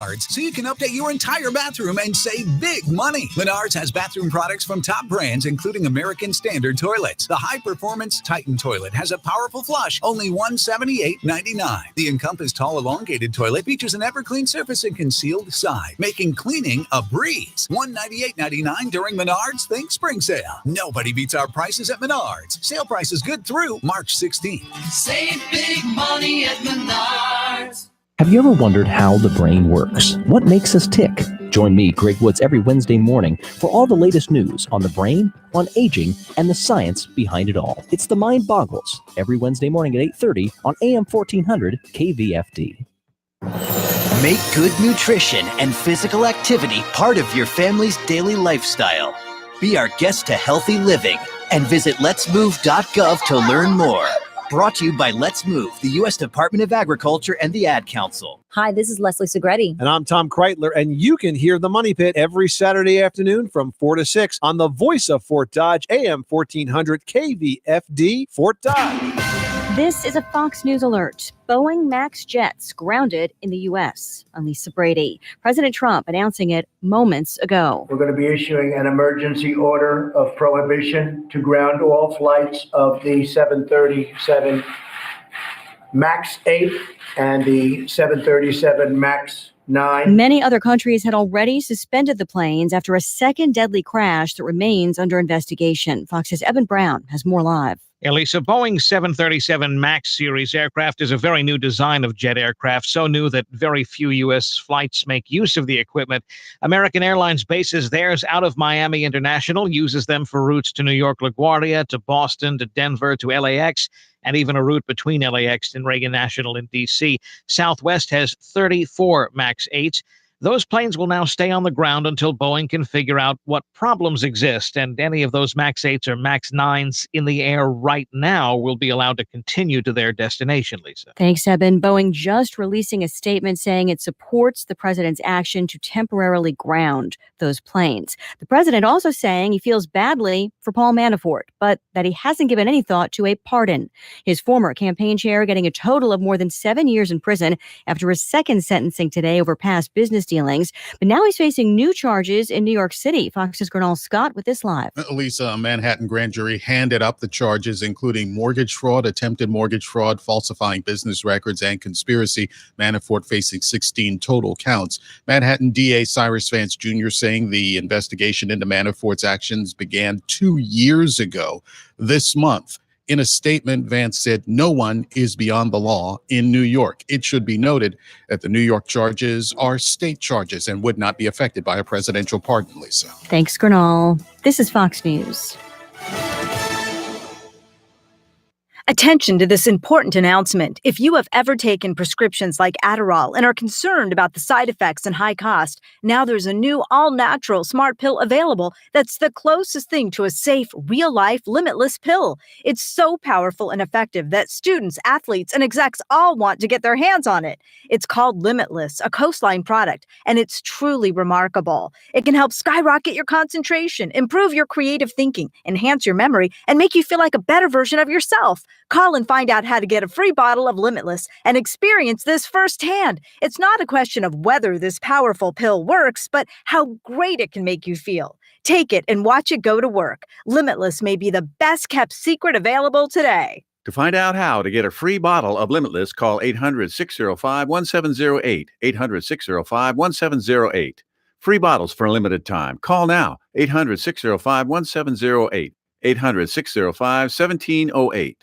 So you can update your entire bathroom and save big money. Menards has bathroom products from top brands, including American Standard toilets. The high-performance Titan toilet has a powerful flush, only $178.99. The Encompass Tall Elongated toilet features an ever-clean surface and concealed side, making cleaning a breeze. $198.99 during Menards Think Spring Sale. Nobody beats our prices at Menards. Sale price is good through March 16th. Save big money at Menards. Have you ever wondered how the brain works? What makes us tick? Join me, Greg Woods, every Wednesday morning for all the latest news on the brain, on aging, and the science behind it all. It's The Mind Boggles, every Wednesday morning at 8:30 on AM 1400 KVFD. Make good nutrition and physical activity part of your family's daily lifestyle. Be our guest to healthy living and visit letsmove.gov to learn more. Brought to you by Let's Move, the U.S. Department of Agriculture and the Ad Council. Hi, this is Leslie Segretti. And I'm Tom Kreitler, and you can hear The Money Pit every Saturday afternoon from 4 to 6 on the voice of Fort Dodge, AM 1400 KVFD, Fort Dodge. This is a Fox News alert. Boeing MAX jets grounded in the U.S. I'm Lisa Brady. President Trump announcing it moments ago. We're going to be issuing an emergency order of prohibition to ground all flights of the 737 MAX 8 and the 737 MAX 9. Many other countries had already suspended the planes after a second deadly crash that remains under investigation. Fox's Evan Brown has more live. Elisa, Boeing's 737 MAX series aircraft is a very new design of jet aircraft, so new that very few U.S. flights make use of the equipment. American Airlines bases theirs out of Miami International, uses them for routes to New York LaGuardia, to Boston, to Denver, to LAX, and even a route between LAX and Reagan National in D.C. Southwest has 34 MAX 8s. Those planes will now stay on the ground until Boeing can figure out what problems exist, and any of those MAX 8s or MAX 9s in the air right now will be allowed to continue to their destination, Lisa. Thanks, Eben. Boeing just releasing a statement saying it supports the president's action to temporarily ground those planes. The president also saying he feels badly for Paul Manafort, but that he hasn't given any thought to a pardon. His former campaign chair getting a total of more than 7 years in prison after his second sentencing today over past business dealings. But now he's facing new charges in New York City. Fox's Gernal Scott with this live. Lisa, a Manhattan grand jury handed up the charges, including mortgage fraud, attempted mortgage fraud, falsifying business records, and conspiracy. Manafort facing 16 total counts. Manhattan DA Cyrus Vance Jr. saying the investigation into Manafort's actions began 2 years ago this month. In a statement, Vance said no one is beyond the law in New York. It should be noted that the New York charges are state charges and would not be affected by a presidential pardon, Lisa. Thanks, Gernal. This is Fox News. Attention to this important announcement. If you have ever taken prescriptions like Adderall and are concerned about the side effects and high cost, now there's a new all-natural smart pill available that's the closest thing to a safe, real-life, limitless pill. It's so powerful and effective that students, athletes, and execs all want to get their hands on it. It's called Limitless, a Coastline product, and it's truly remarkable. It can help skyrocket your concentration, improve your creative thinking, enhance your memory, and make you feel like a better version of yourself. Call and find out how to get a free bottle of Limitless and experience this firsthand. It's not a question of whether this powerful pill works, but how great it can make you feel. Take it and watch it go to work. Limitless may be the best kept secret available today. To find out how to get a free bottle of Limitless, call 800-605-1708, 800-605-1708. Free bottles for a limited time. Call now, 800-605-1708, 800-605-1708.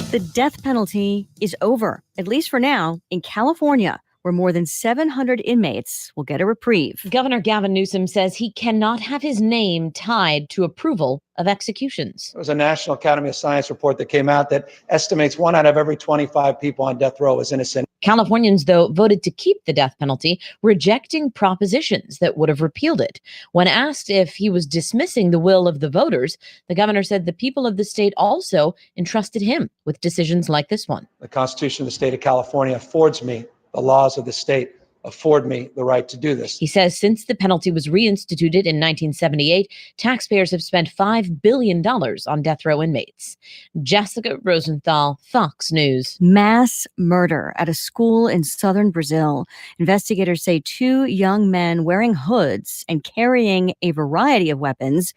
The death penalty is over, at least for now, in California, where more than 700 inmates will get a reprieve. Governor Gavin Newsom says he cannot have his name tied to approval of executions. There was a National Academy of Science report that came out that estimates 1 out of every 25 people on death row is innocent. Californians, though, voted to keep the death penalty, rejecting propositions that would have repealed it. When asked if he was dismissing the will of the voters, the governor said the people of the state also entrusted him with decisions like this one. The Constitution of the state of California affords me the laws of the state afford me the right to do this. He says since the penalty was reinstituted in 1978, taxpayers have spent $5 billion on death row inmates. Jessica Rosenthal, Fox News. Mass murder at a school in southern Brazil. Investigators say 2 young men wearing hoods and carrying a variety of weapons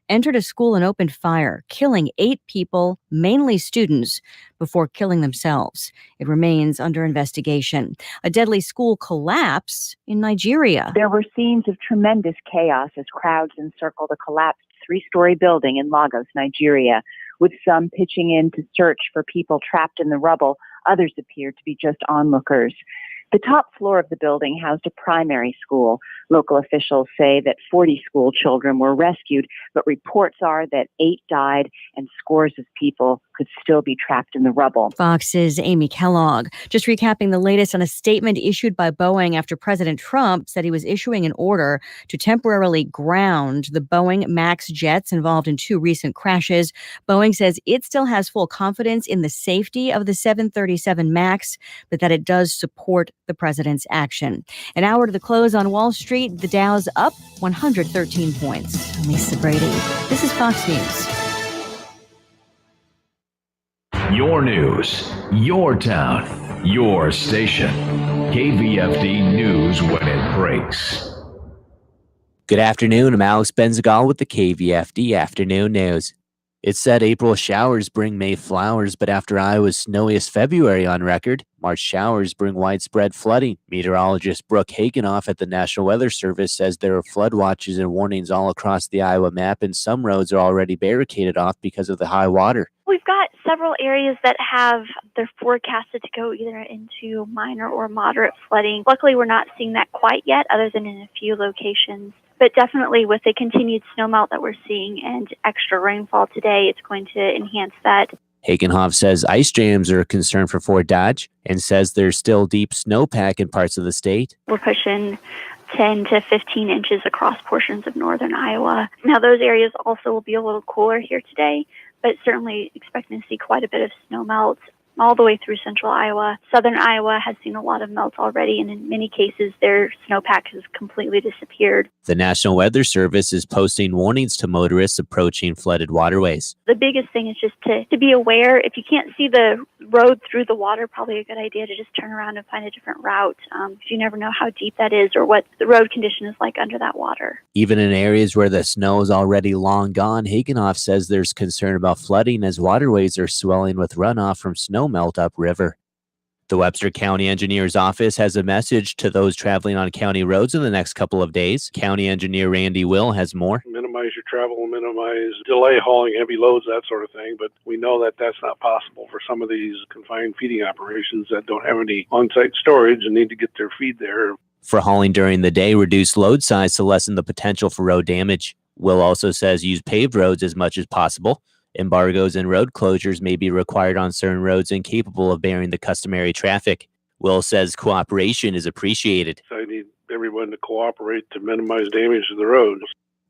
entered a school and opened fire, killing 8 people, mainly students, before killing themselves. It remains under investigation. A deadly school collapse in Nigeria. There were scenes of tremendous chaos as crowds encircled a collapsed 3-story building in Lagos, Nigeria, with some pitching in to search for people trapped in the rubble. Others appeared to be just onlookers. The top floor of the building housed a primary school. Local officials say that 40 school children were rescued, but reports are that 8 died and scores of people could still be trapped in the rubble. Fox's Amy Kellogg. Just recapping the latest on a statement issued by Boeing after President Trump said he was issuing an order to temporarily ground the Boeing MAX jets involved in 2 recent crashes. Boeing says it still has full confidence in the safety of the 737 MAX, but that it does support the president's action. An hour to the close on Wall Street, the Dow's up 113 points. I'm Lisa Brady. This is Fox News. Your news, your town, your station. KVFD News when it breaks. Good afternoon. I'm Alex Benzagal with the KVFD Afternoon News. It said April showers bring May flowers, but after Iowa's snowiest February on record, March showers bring widespread flooding. Meteorologist Brooke Hagenoff at the National Weather Service says there are flood watches and warnings all across the Iowa map, and some roads are already barricaded off because of the high water. We've got several areas that they're forecasted to go either into minor or moderate flooding. Luckily, we're not seeing that quite yet, other than in a few locations. But definitely with the continued snowmelt that we're seeing and extra rainfall today, it's going to enhance that. Hagenoff says ice jams are a concern for Fort Dodge and says there's still deep snowpack in parts of the state. We're pushing 10 to 15 inches across portions of northern Iowa. Now, those areas also will be a little cooler here today, but certainly expecting to see quite a bit of snowmelt all the way through central Iowa. Southern Iowa has seen a lot of melt already, and in many cases, their snowpack has completely disappeared. The National Weather Service is posting warnings to motorists approaching flooded waterways. The biggest thing is just to be aware. If you can't see the road through the water, probably a good idea to just turn around and find a different route, because you never know how deep that is or what the road condition is like under that water. Even in areas where the snow is already long gone, Hagenoff says there's concern about flooding as waterways are swelling with runoff from snow melt upriver. The Webster County Engineer's Office has a message to those traveling on county roads in the next couple of days. County Engineer Randy Will has more. Minimize your travel, minimize delay hauling heavy loads, that sort of thing. But we know that that's not possible for some of these confined feeding operations that don't have any on-site storage and need to get their feed there. For hauling during the day, reduce load size to lessen the potential for road damage. Will also says use paved roads as much as possible. Embargoes and road closures may be required on certain roads incapable of bearing the customary traffic. Will says cooperation is appreciated. So I need everyone to cooperate to minimize damage to the roads.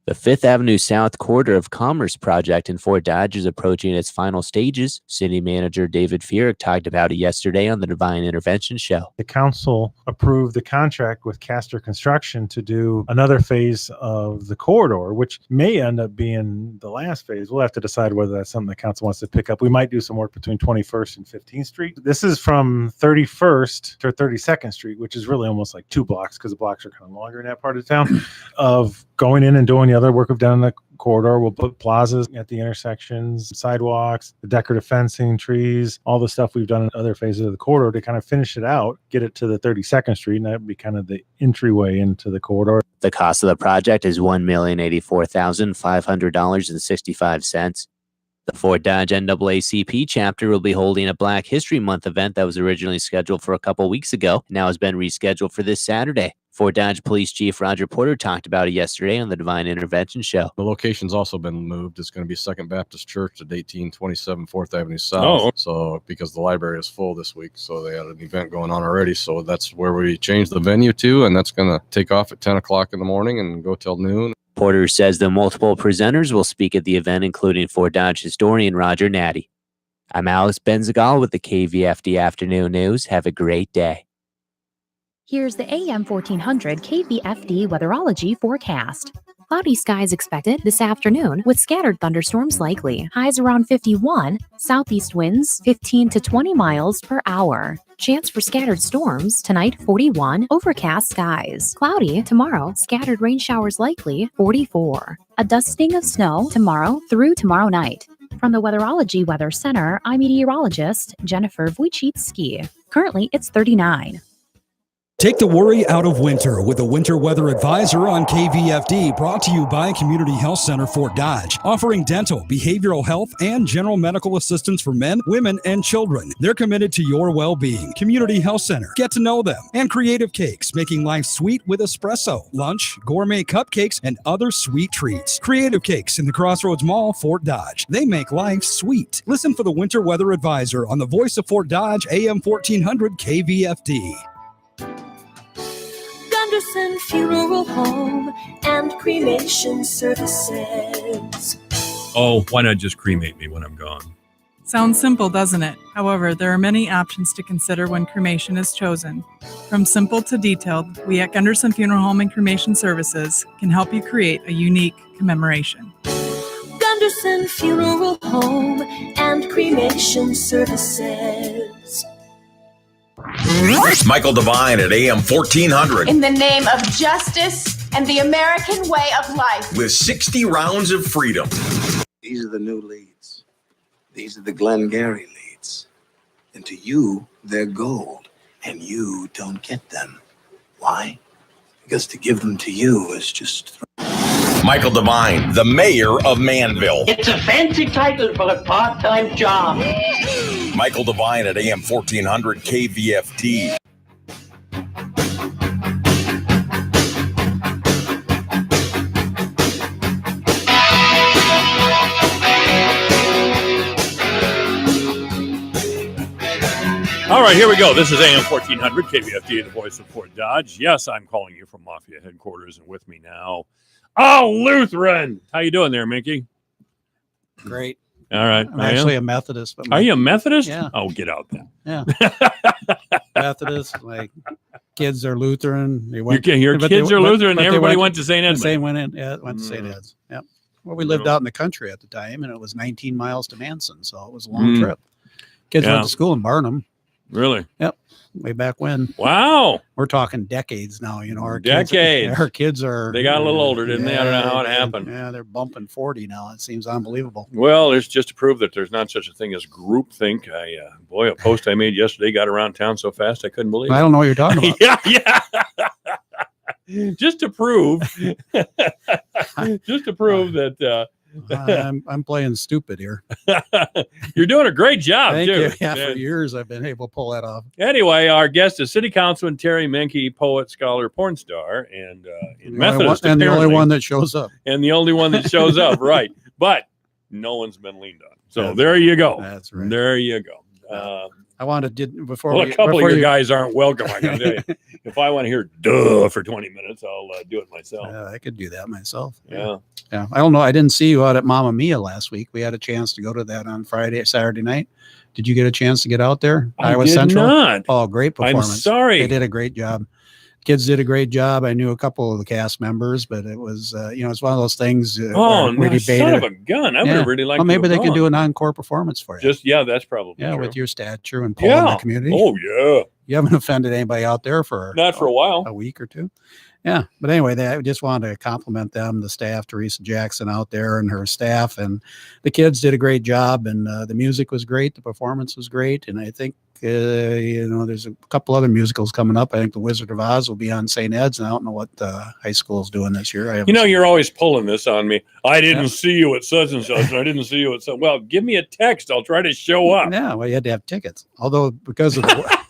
The 5th Avenue South Corridor of Commerce project in Fort Dodge is approaching its final stages. City Manager David Fierick talked about it yesterday on the Divine Intervention Show. The council approved the contract with Castor Construction to do another phase of the corridor, which may end up being the last phase. We'll have to decide whether that's something the council wants to pick up. We might do some work between 21st and 15th Street. This is from 31st to 32nd Street, which is really almost like 2 blocks because the blocks are kind of longer in that part of town, of going in and doing the other work we've done in the corridor. We'll put plazas at the intersections, sidewalks, the decorative fencing, trees, all the stuff we've done in other phases of the corridor to kind of finish it out, get it to the 32nd Street, and that would be kind of the entryway into the corridor. The cost of the project is $1,084,500.65. The Fort Dodge NAACP chapter will be holding a Black History Month event that was originally scheduled for a couple weeks ago, now has been rescheduled for this Saturday. Fort Dodge Police Chief Roger Porter talked about it yesterday on the Divine Intervention Show. The location's also been moved. It's going to be Second Baptist Church at 1827 4th Avenue South. So because the library is full this week, so they had an event going on already. So that's where we changed the venue to, and that's going to take off at 10 o'clock in the morning and go till noon. Porter says the multiple presenters will speak at the event, including Fort Dodge historian Roger Natty. I'm Alex Benzagal with the KVFD Afternoon News. Have a great day. Here's the AM 1400 KVFD weatherology forecast. Cloudy skies expected this afternoon with scattered thunderstorms likely. Highs around 51, southeast winds 15 to 20 miles per hour. Chance for scattered storms tonight 41, overcast skies. Cloudy tomorrow, scattered rain showers likely 44. A dusting of snow tomorrow through tomorrow night. From the Weatherology Weather Center, I'm meteorologist Jennifer Wojcicki. Currently, it's 39. Take the worry out of winter with a winter weather advisor on KVFD, brought to you by Community Health Center Fort Dodge, offering dental, behavioral health, and general medical assistance for men, women, and children. They're committed to your well-being. Community Health Center. Get to know them. And Creative Cakes, making life sweet with espresso, lunch, gourmet cupcakes, and other sweet treats. Creative Cakes in the Crossroads Mall, Fort Dodge. They make life sweet. Listen for the winter weather advisor on the Voice of Fort Dodge, AM 1400 KVFD. Gunderson Funeral Home and Cremation Services. Oh, why not just cremate me when I'm gone? Sounds simple, doesn't it? However, there are many options to consider when cremation is chosen. From simple to detailed, we at Gunderson Funeral Home and Cremation Services can help you create a unique commemoration. Gunderson Funeral Home and Cremation Services. Michael Devine at AM 1400. In the name of justice and the American way of life. With 60 rounds of freedom. These are the new leads. These are the Glengarry leads. And to you, they're gold. And you don't get them. Why? Because to give them to you is just... Michael Devine, the mayor of Manville. It's a fancy title for a part-time job. Michael Devine at AM 1400 KVFD. All right, here we go. This is AM 1400 KVFD, the Voice of Fort Dodge. Yes, I'm calling you from Mafia headquarters, and with me now, Lutheran. How you doing there, Mickey? Great. All right. I'm actually a Methodist. But Are you a Methodist? Yeah. Oh, get out then. Yeah. Methodist. My kids are Lutheran. Your kids are Lutheran. Everybody went to St. Edmunds. Went to St. Ed's. Yep. Well, we lived out in the country at the time, and it was 19 miles to Manson, so it was a long trip. Kids went to school in Barnum. Really? Yep. Way back when. Wow. We're talking decades now. You know, our kids are. They got a little older, didn't they? I don't know how it happened. Yeah, they're bumping 40 now. It seems unbelievable. Well, it's just to prove that there's not such a thing as groupthink. A post I made yesterday got around town so fast I couldn't believe it. I don't know what you're talking about. Yeah. Just to prove that I'm playing stupid here. You're doing a great job, Thank too. you. Yeah, for years I've been able to pull that off. Anyway, our guest is City Councilman Terry Menke, poet, scholar, porn star, and Methodist. And the only one that shows up. And the only one that shows up, right. But no one's been leaned on. So there you go. That's right. There you go. I wanted to before. Well, a couple of your guys aren't welcome. I can tell you. If I want to hear "duh" for 20 minutes, I'll do it myself. Yeah, I could do that myself. Yeah. I don't know. I didn't see you out at Mamma Mia last week. We had a chance to go to that on Saturday night. Did you get a chance to get out there? I did not. Oh, great performance! I'm sorry. They did a great job. Kids did a great job. I knew a couple of the cast members, but it was, it's one of those things. We debated. Son of a gun! I would have really liked. Well, maybe to they have can do gone. an encore performance for you. That's probably true. with your stature and pull in the community. Oh yeah. You haven't offended anybody out there for not for a while, a week or two. Yeah, but anyway, I just wanted to compliment them, the staff, Teresa Jackson out there and her staff, and the kids did a great job, and the music was great, the performance was great, and I think there's a couple other musicals coming up. I think The Wizard of Oz will be on St. Ed's, and I don't know what high school is doing this year. You're always pulling this on me. I didn't see you at such and such, and I didn't see you at such. Well, give me a text. I'll try to show up. Yeah, well, you had to have tickets, although because of the.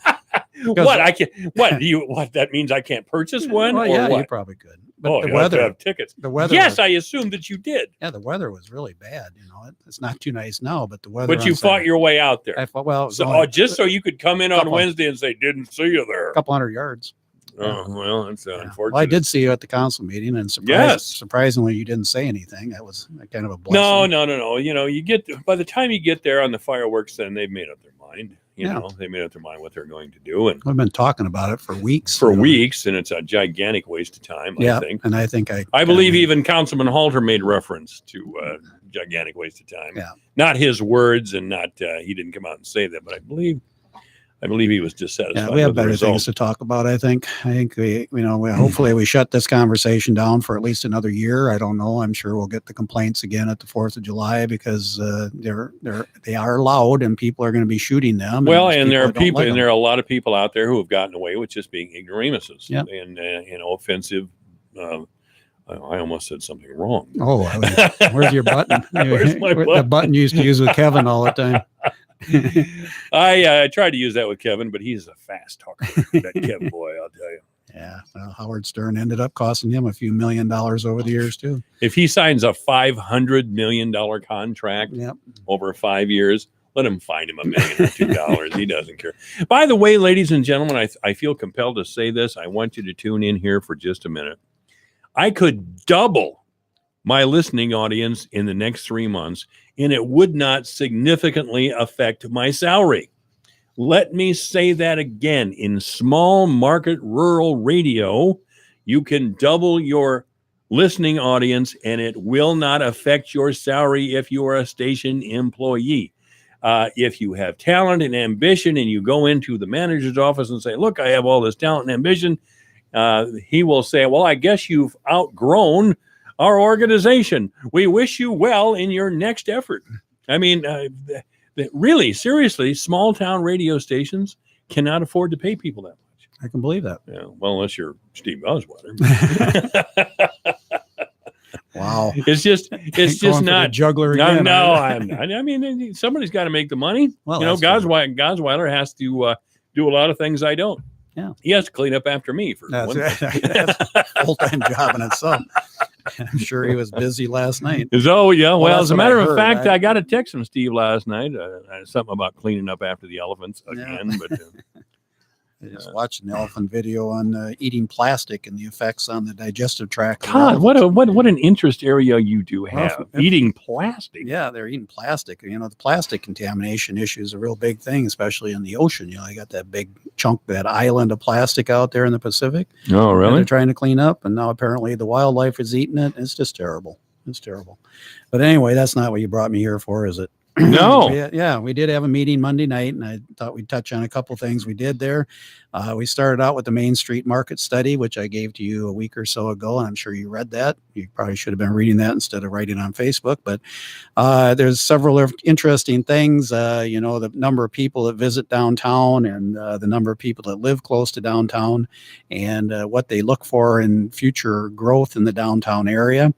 I can't. What that means? I can't purchase one. Well, yeah, you probably could. But the weather, have tickets. The weather. Yes, I assumed that you did. Yeah, the weather was really bad. It's not too nice now, but the weather. But you fought your way out there. I fought, well, just so you could come in on Wednesday and say, "Didn't see you there." A couple hundred yards. Oh, well, that's unfortunate. Well, I did see you at the council meeting, and surprisingly, you didn't say anything. That was kind of a blessing. No. You get by the time you get there on the fireworks, then they've made up their mind. You know, they made up their mind what they're going to do, and we've been talking about it for weeks. And it's a gigantic waste of time. Yeah, I think, and I believe even Councilman Halter made reference to gigantic waste of time. Yeah, not his words, and not he didn't come out and say that, but I believe he was dissatisfied. Yeah, we have with the better result. things to talk about. I think we hopefully we shut this conversation down for at least another year. I don't know. I'm sure we'll get the complaints again at the 4th of July because they are loud and people are going to be shooting them. Well, and there are people, and there are a lot of people out there who have gotten away with just being ignoramuses and offensive. I almost said something wrong. Oh, where's your button? Where's my button? The button you used to use with Kevin all the time. I tried to use that with Kevin, but he's a fast talker. That Kevin boy, I'll tell you. Yeah, well, Howard Stern ended up costing him a few $1 million over the years too. If he signs a $500 million contract over 5 years, let him find him $1 million or $2 million. He doesn't care. By the way, ladies and gentlemen, I feel compelled to say this. I want you to tune in here for just a minute. I could double my listening audience in the next 3 months, and it would not significantly affect my salary. Let me say that again. In small market rural radio, you can double your listening audience, and it will not affect your salary if you are a station employee. If you have talent and ambition and you go into the manager's office and say, look, I have all this talent and ambition, he will say, well, I guess you've outgrown our organization. We wish you well in your next effort. I mean, really, seriously, small town radio stations cannot afford to pay people that much. I can believe that. Yeah, well, unless you're Steve Osweiler. Wow. It's just not juggler again. No, I'm not. I mean, somebody's got to make the money. Well, Gosweiler has to do a lot of things I don't. Yeah. He has to clean up after me for that's one a full-time job in itself. I'm sure he was busy last night. Oh, yeah. Well, as a matter of fact, I I got a text from Steve last night. Something about cleaning up after the elephants again. But just watching the elephant video on eating plastic and the effects on the digestive tract. God, what an interest area you do have. Eating plastic. Yeah, they're eating plastic. You know, the plastic contamination issue is a real big thing, especially in the ocean. You know, I got that big chunk, that island of plastic out there in the Pacific. Oh, really? They're trying to clean up, and now apparently the wildlife is eating it. It's just terrible. It's terrible. But anyway, that's not what you brought me here for, is it? No. Yeah, we did have a meeting Monday night, and I thought we'd touch on a couple things we did there. We started out with the Main Street Market Study, which I gave to you a week or so ago, and I'm sure you read that. You probably should have been reading that instead of writing on Facebook. But there's several interesting things. The number of people that visit downtown, and the number of people that live close to downtown, and what they look for in future growth in the downtown area.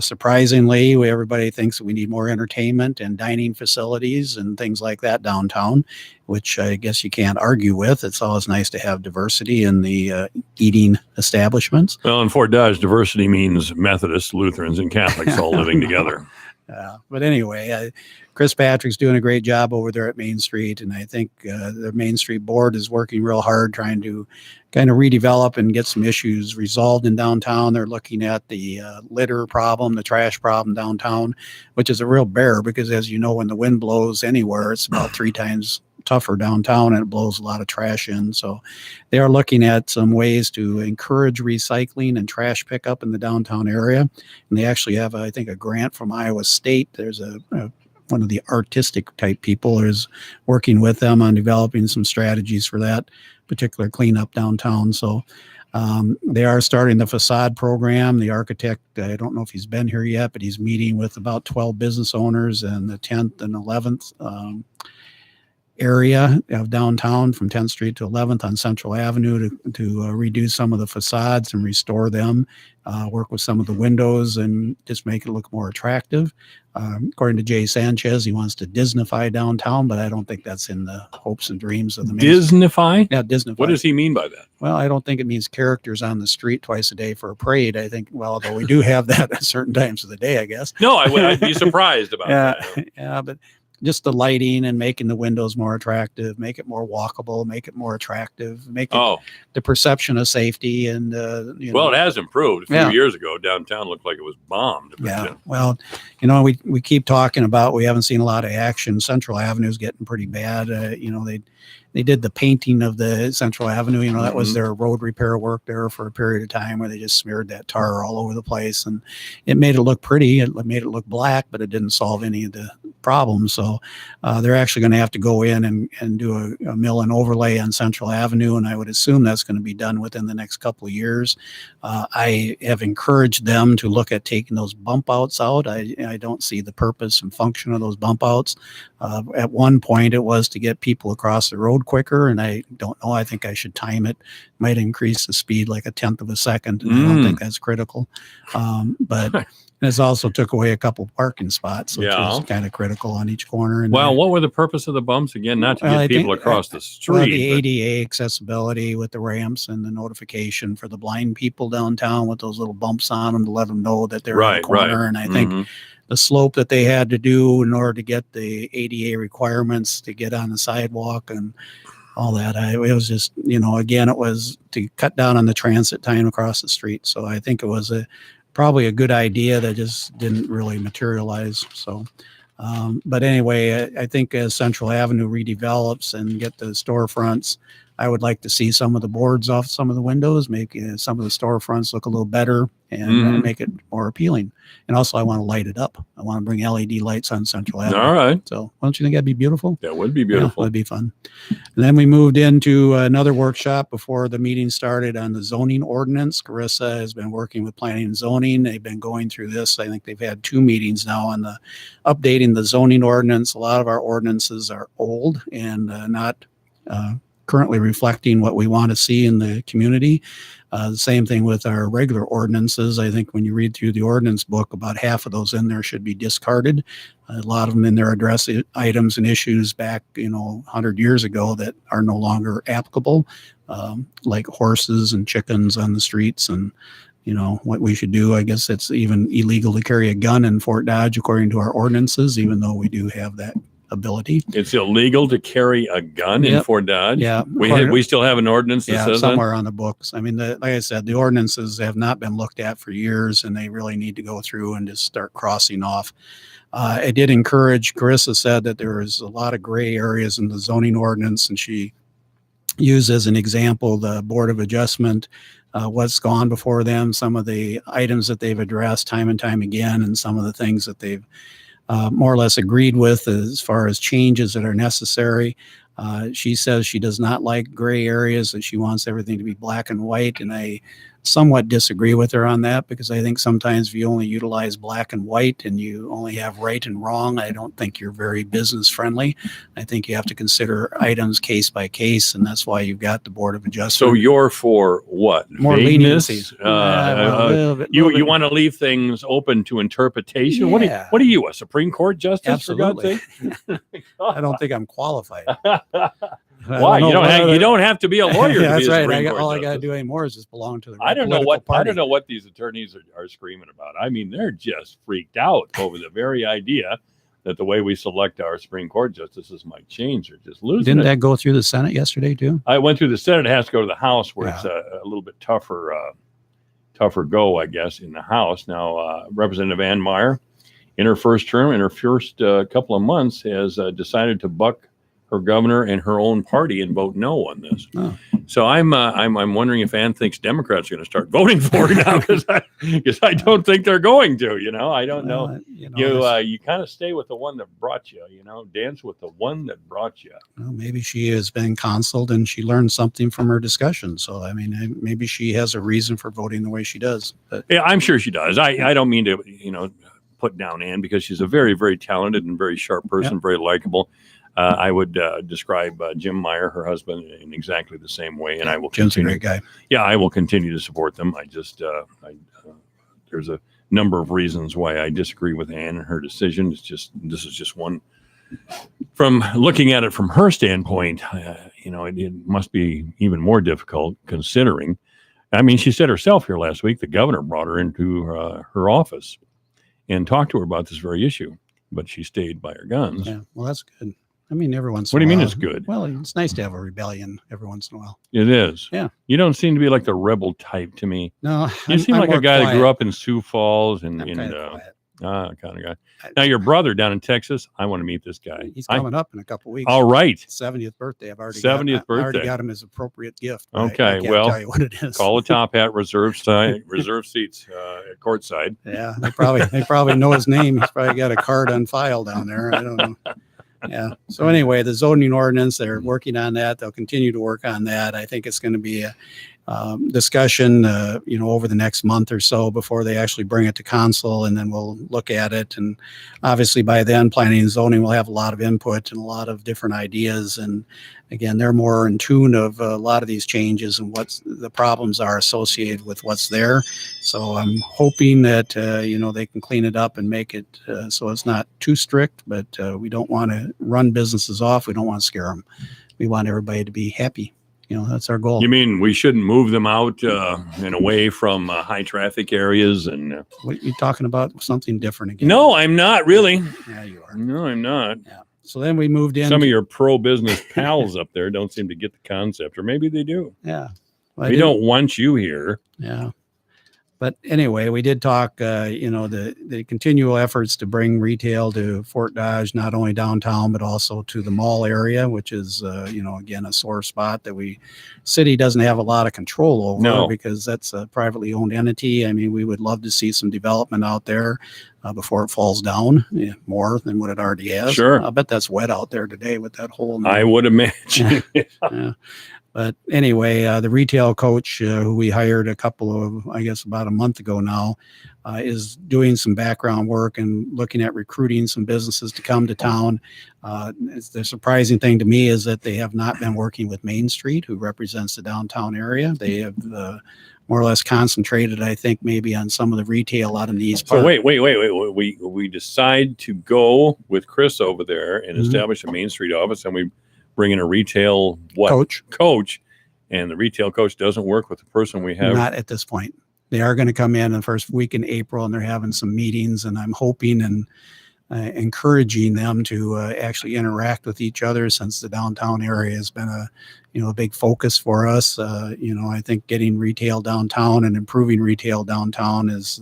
Surprisingly, everybody thinks that we need more entertainment and dining facilities and things like that downtown, which I guess you can't argue with. It's always nice to have diversity in the eating establishments. Well, in Fort Dodge, diversity means Methodists, Lutherans, and Catholics all living together. But anyway, Chris Patrick's doing a great job over there at Main Street, and I think the Main Street Board is working real hard trying to kind of redevelop and get some issues resolved in downtown. They're looking at the litter problem, the trash problem downtown, which is a real bear because, as you know, when the wind blows anywhere, it's about 3 times tougher downtown, and it blows a lot of trash in. So they are looking at some ways to encourage recycling and trash pickup in the downtown area. And they actually have, I think, a grant from Iowa State. There's one of the artistic type people is working with them on developing some strategies for that particular cleanup downtown. So they are starting the facade program. The architect, I don't know if he's been here yet, but he's meeting with about 12 business owners in the 10th and 11th area of downtown, from 10th Street to 11th on Central Avenue, to redo some of the facades and restore them, work with some of the windows and just make it look more attractive. According to Jay Sanchez, he wants to Disneyfy downtown, but I don't think that's in the hopes and dreams of the Disneyfy? Yeah, Disneyfy. What does he mean by that? Well, I don't think it means characters on the street twice a day for a parade. I think, well, although we do have that at certain times of the day, I guess. No, I'd be surprised about that. Yeah, but just the lighting and making the windows more attractive, make it more walkable, make it more attractive, make it the perception of safety. And it has improved. A few years ago, downtown looked like it was bombed. Yeah. Well, we keep talking about, we haven't seen a lot of action. Central Avenue is getting pretty bad. They did the painting of the Central Avenue. That was their road repair work there for a period of time where they just smeared that tar all over the place, and it made it look pretty. It made it look black, but it didn't solve any of the problems. So they're actually going to have to go in and do a mill and overlay on Central Avenue, and I would assume that's going to be done within the next couple of years. I have encouraged them to look at taking those bump outs out. I don't see the purpose and function of those bump outs. At one point, it was to get people across the road quicker, and I don't know. I think I should time it. Might increase the speed like 1/10 of a second. And I don't think that's critical. But it's also took away a couple parking spots, which is kind of critical on each corner. And what were the purpose of the bumps again? Not to get people across the street. The ADA accessibility with the ramps and the notification for the blind people downtown with those little bumps on them to let them know that they're in the corner. And I think the slope that they had to do in order to get the ADA requirements to get on the sidewalk and all that. It was just, again, it was to cut down on the transit time across the street. So I think it was probably a good idea that just didn't really materialize. So, but anyway, I think as Central Avenue redevelops and get the storefronts, I would like to see some of the boards off some of the windows, make some of the storefronts look a little better and make it more appealing. And also, I want to light it up. I want to bring LED lights on Central Avenue. All right. So, don't you think that'd be beautiful? That would be beautiful. That'd be fun. And then we moved into another workshop before the meeting started on the zoning ordinance. Carissa has been working with planning and zoning. They've been going through this. I think they've had 2 meetings now on the updating the zoning ordinance. A lot of our ordinances are old and not currently reflecting what we want to see in the community. The same thing with our regular ordinances. I think when you read through the ordinance book, about half of those in there should be discarded. A lot of them in there address items and issues back, 100 years ago that are no longer applicable, like horses and chickens on the streets and what we should do. I guess it's even illegal to carry a gun in Fort Dodge according to our ordinances, even though we do have that ability. It's illegal to carry a gun in Fort Dodge. Yeah, we still have an ordinance that says somewhere that? on the books. I mean, like I said, the ordinances have not been looked at for years, and they really need to go through and just start crossing off. I did encourage. Carissa said that there is a lot of gray areas in the zoning ordinance, and she used as an example the Board of Adjustment. What's gone before them, some of the items that they've addressed time and time again, and some of the things that they've more or less agreed with as far as changes that are necessary. She says she does not like gray areas, that she wants everything to be black and white. And I somewhat disagree with her on that, because I think sometimes if you only utilize black and white and you only have right and wrong, I don't think you're very business friendly. I think you have to consider items case by case, and that's why you've got the Board of Adjustment. So you're for what? More vagueness? leniency. You want to leave things open to interpretation? Yeah. What are you, a Supreme Court justice? Absolutely. For God's sake? I don't think I'm qualified. Why? You don't have to be a lawyer. Yeah, to that's be a right. Supreme Court I justice. got to do anymore is just belong to the I don't know what party. I don't know what these attorneys are screaming about. I mean, they're just freaked out over the very idea that the way we select our Supreme Court justices might change. They're just losing Didn't it. that go through the Senate yesterday too? I went through the Senate. It has to go to the House, where it's a little bit tougher go, I guess, in the House. Now, Representative Ann Meyer, in her first term, in her first couple of months, has decided to buck her governor and her own party and vote no on this. Oh. So I'm wondering if Ann thinks Democrats are going to start voting for her now, because I don't think they're going to. I don't know. You kind of stay with the one that brought you. Dance with the one that brought you. Well, maybe she has been consuled and she learned something from her discussion. So I mean, maybe she has a reason for voting the way she does. But Yeah, I'm sure she does. I don't mean to put down Ann, because she's a very, very talented and very sharp person, very likable. I would describe Jim Meyer, her husband, in exactly the same way, and I will Jim's continue. a great guy. Yeah, I will continue to support them. I just there's a number of reasons why I disagree with Ann and her decision. This is just one. From looking at it from her standpoint, it must be even more difficult, considering. I mean, she said herself here last week, the governor brought her into her office and talked to her about this very issue. but she stayed by her guns. Yeah, well, that's good. I mean, every once What do in you a mean while. it's good? Well, it's nice to have a rebellion every once in a while. It is. Yeah. You don't seem to be like the rebel type to me. No, You seem I'm like a more guy that grew quiet. up in Sioux Falls and kind of quiet. kind of guy. Now your brother down in Texas, I want to meet this guy. He's coming up in a couple weeks. All right. 70th birthday. I've already 70th I already birthday. got him his appropriate gift. but I Okay, can't well, tell you what it is. call a top hat reserve seats at courtside. Yeah, they probably know his name. He's probably got a card on file down there. I don't know. Yeah. So anyway, the zoning ordinance, they're working on that. They'll continue to work on that. I think it's going to be a discussion, over the next month or so before they actually bring it to council, and then we'll look at it. And obviously by then, planning and zoning will have a lot of input and a lot of different ideas. And again, they're more in tune of a lot of these changes and what the problems are associated with what's there. So I'm hoping that, they can clean it up and make it so it's not too strict, but we don't want to run businesses off. We don't want to scare them. We want everybody to be happy. That's our goal. You mean we shouldn't move them out and away from high traffic areas? And what, you talking about something different again? No, I'm not really. Yeah, you are. No, I'm not. Yeah. So then we moved in. Some of your pro-business pals up there don't seem to get the concept, or maybe they do. Yeah. Well, we don't want you here. Yeah. But anyway, we did talk, the continual efforts to bring retail to Fort Dodge, not only downtown, but also to the mall area, which is, again, a sore spot that city doesn't have a lot of control over because that's a privately owned entity. I mean, we would love to see some development out there before it falls down more than what it already has. Sure. I bet that's wet out there today with that hole. I would imagine. Yeah. But anyway, the retail coach who we hired about a month ago now, is doing some background work and looking at recruiting some businesses to come to town. The surprising thing to me is that they have not been working with Main Street, who represents the downtown area. They have more or less concentrated, I think, maybe on some of the retail out in the East Park. So wait. We decide to go with Chris over there and establish a Main Street office, and we bring in a retail coach, and the retail coach doesn't work with the person we have. Not at this point. They are going to come in the first week in April, and they're having some meetings, and I'm hoping and encouraging them to actually interact with each other, since the downtown area has been a big focus for us. I think getting retail downtown and improving retail downtown is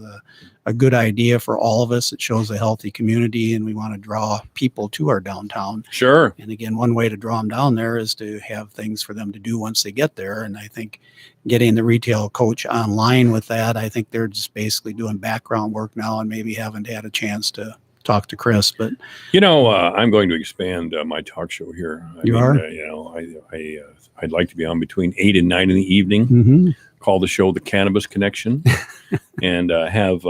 a good idea for all of us. It shows a healthy community, and we want to draw people to our downtown. Sure. And again, one way to draw them down there is to have things for them to do once they get there. And I think getting the retail coach online with that, I think they're just basically doing background work now and maybe haven't had a chance to talk to Chris. But I'm going to expand my talk show here. I'd like to be on between 8 and 9 in the evening. Mm-hmm. Call the show The Cannabis Connection, and have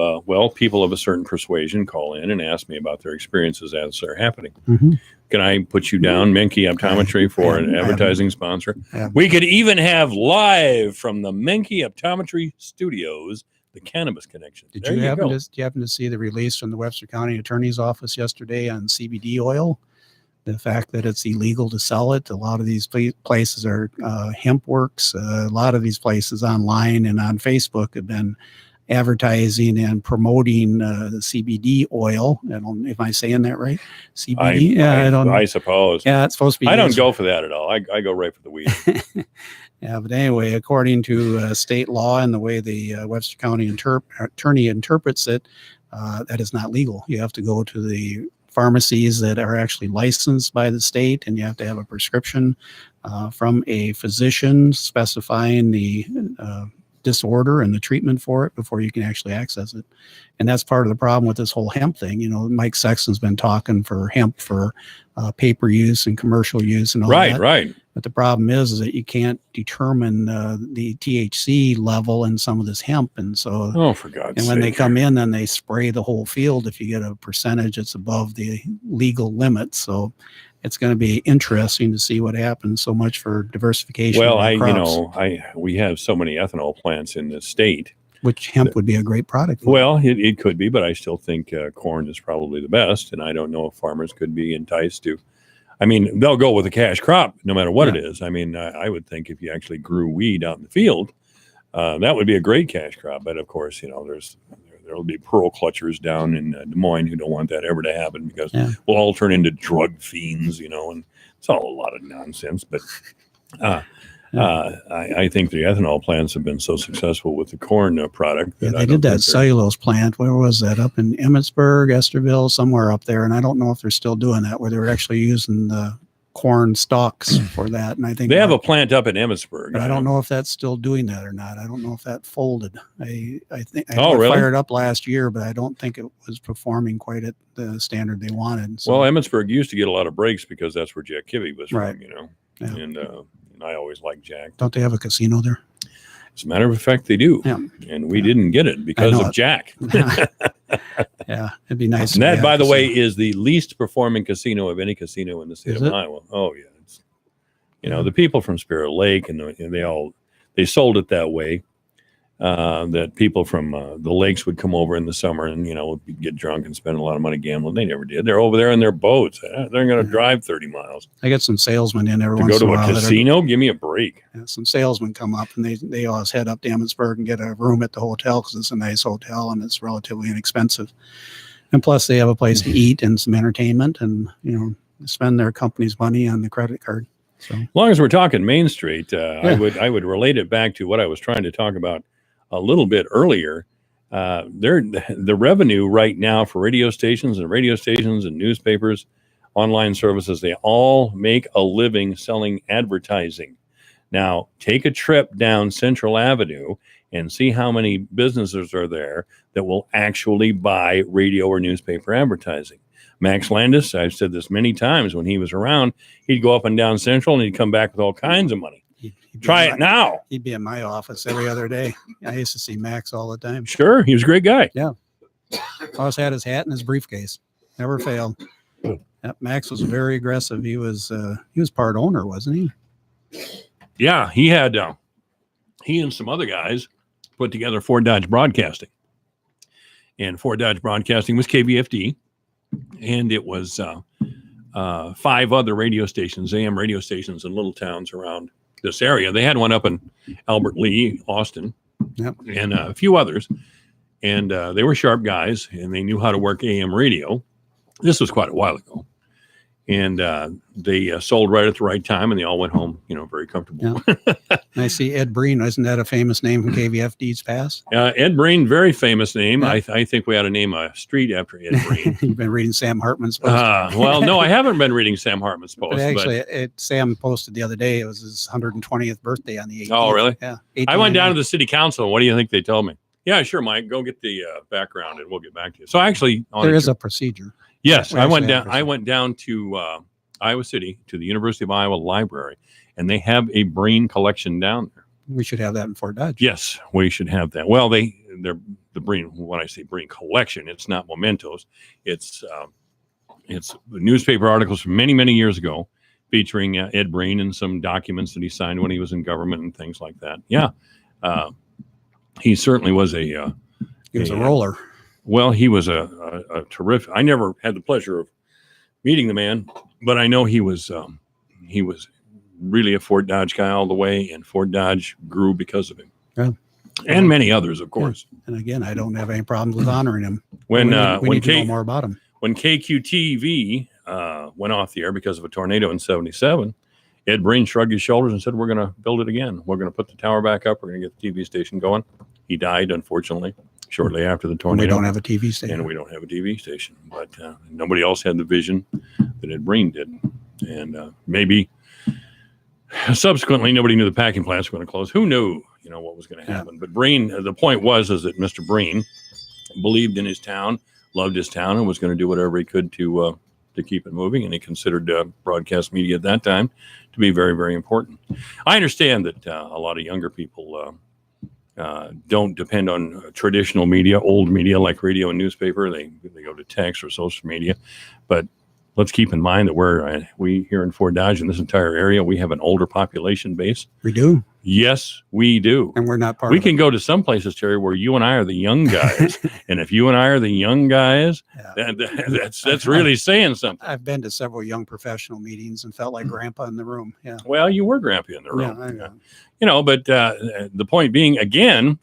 people of a certain persuasion call in and ask me about their experiences as they're happening. Mm-hmm. Can I put you down, Menke Optometry, for an advertising sponsor? We could even have live from the Menke Optometry Studios, The Cannabis Connection. Did you happen to see the release from the Webster County Attorney's Office yesterday on CBD oil? The fact that it's illegal to sell it. A lot of these places are hemp works. A lot of these places online and on Facebook have been advertising and promoting the CBD oil. Am I saying that right? CBD? I suppose. Yeah, it's supposed to be. I don't go for that at all. I go right for the weed. Yeah, but anyway, according to state law and the way the Webster County attorney interprets it, that is not legal. You have to go to the pharmacies that are actually licensed by the state, and you have to have a prescription from a physician specifying the disorder and the treatment for it before you can actually access it. And that's part of the problem with this whole hemp thing. Mike Sexton's been talking for hemp for paper use and commercial use and all that. Right. But the problem is that you can't determine the THC level in some of this hemp. And so, for God's sake. And when they come in, then they spray the whole field if you get a percentage that's above the legal limit. So it's going to be interesting to see what happens. So much for diversification. Well, we have so many ethanol plants in the state. Which hemp would be a great product for. Well, it could be, but I still think corn is probably the best. And I don't know if farmers could be enticed to. I mean, they'll go with a cash crop no matter what it is. I mean, I would think if you actually grew weed out in the field, that would be a great cash crop. But of course, there's there'll be pearl clutchers down in Des Moines who don't want that ever to happen because we'll all turn into drug fiends, and it's all a lot of nonsense. But I think the ethanol plants have been so successful with the corn product. Yeah, they did that cellulose plant. Where was that? Up in Emmitsburg, Esterville, somewhere up there. And I don't know if they're still doing that, where they were actually using the corn stalks for that. And I think they have a plant up in Emmitsburg. But I don't know if that's still doing that or not. I don't know if that folded. I think it really? Fired up last year, but I don't think it was performing quite at the standard they wanted. So. Well, Emmitsburg used to get a lot of breaks because that's where Jack Kivy was right. from, And I always liked Jack. Don't they have a casino there? As a matter of fact, they do. Yeah. And we didn't get it because of Jack. Yeah, it'd be nice. And that, by the way, is the least performing casino of any casino in the state of Iowa. Oh, yeah. It's, the people from Spirit Lake, and they sold it that way, that people from the lakes would come over in the summer and, get drunk and spend a lot of money gambling. They never did. They're over there in their boats. They're going to drive 30 miles. I get some salesmen in every once to in a go while. To a casino? Give me a break. Some salesmen come up and they always head up to Emmitsburg and get a room at the hotel because it's a nice hotel and it's relatively inexpensive. And plus they have a place to eat and some entertainment and, spend their company's money on the credit card. So as long as we're talking Main Street, I would relate it back to what I was trying to talk about a little bit earlier. The revenue right now for radio stations and newspapers, online services, they all make a living selling advertising. Now, take a trip down Central Avenue and see how many businesses are there that will actually buy radio or newspaper advertising. Max Landis, I've said this many times, when he was around, he'd go up and down Central and he'd come back with all kinds of money. Try it now. He'd be in my office every other day. I used to see Max all the time. Sure. He was a great guy. Yeah. Always had his hat in his briefcase. Never failed. Yep, Max was very aggressive. He was part owner, wasn't he? Yeah. He had, he and some other guys put together Ford Dodge Broadcasting. And Ford Dodge Broadcasting was KVFD. And it was 5 other radio stations, AM radio stations in little towns around this area. They had one up in Albert Lee, Austin, and a few others. And they were sharp guys, and they knew how to work AM radio. This was quite a while ago. And they sold right at the right time, and they all went home, very comfortable. Yeah. I see Ed Breen. Isn't that a famous name from KVFD's past? Ed Breen, very famous name. Yeah. I think we ought to name a street after Ed Breen. You've been reading Sam Hartman's post? Well, no, I haven't been reading Sam Hartman's post. But actually, Sam posted the other day. It was his 120th birthday on the 18th. Oh, really? Yeah. I went down to the city council. What do you think they told me? Yeah, sure, Mike. Go get the background, and we'll get back to you. So actually, there is a procedure. Yes, I went down to Iowa City, to the University of Iowa Library, and they have a Breen collection down there. We should have that in Fort Dodge. Yes, we should have that. Well, they're the Breen. When I say Breen collection, it's not mementos. It's newspaper articles from many, many years ago, featuring Ed Breen and some documents that he signed when he was in government and things like that. Yeah, he certainly was a. He was a roller. Well, he was a terrific. I never had the pleasure of meeting the man, but I know he was really a Fort Dodge guy all the way, and Fort Dodge grew because of him. Yeah. And many others, of course. Yeah. And again, I don't have any problems with honoring him. We need to know more about him. When KQTV went off the air because of a tornado in '77, Ed Breen shrugged his shoulders and said, "We're going to build it again. We're going to put the tower back up. We're going to get the TV station going." He died, unfortunately, shortly after the tornado. We don't have a TV station. And we don't have a TV station. But nobody else had the vision that Ed Breen did. And maybe subsequently, nobody knew the packing plants were going to close. Who knew, what was going to happen? But Breen, the point was that Mr. Breen believed in his town, loved his town, and was going to do whatever he could to keep it moving. And he considered broadcast media at that time to be very, very important. I understand that a lot of younger people don't depend on traditional media, old media like radio and newspaper. They go to text or social media. But let's keep in mind that we here in Fort Dodge, in this entire area, we have an older population base. We do. Yes, we do. And we're not part of it. We can go to some places, Terry, where you and I are the young guys. And if you and I are the young guys, that's really saying something. I've been to several young professional meetings and felt like grandpa in the room. Yeah. Well, you were grandpa in the room. Yeah, I know. But the point being, again,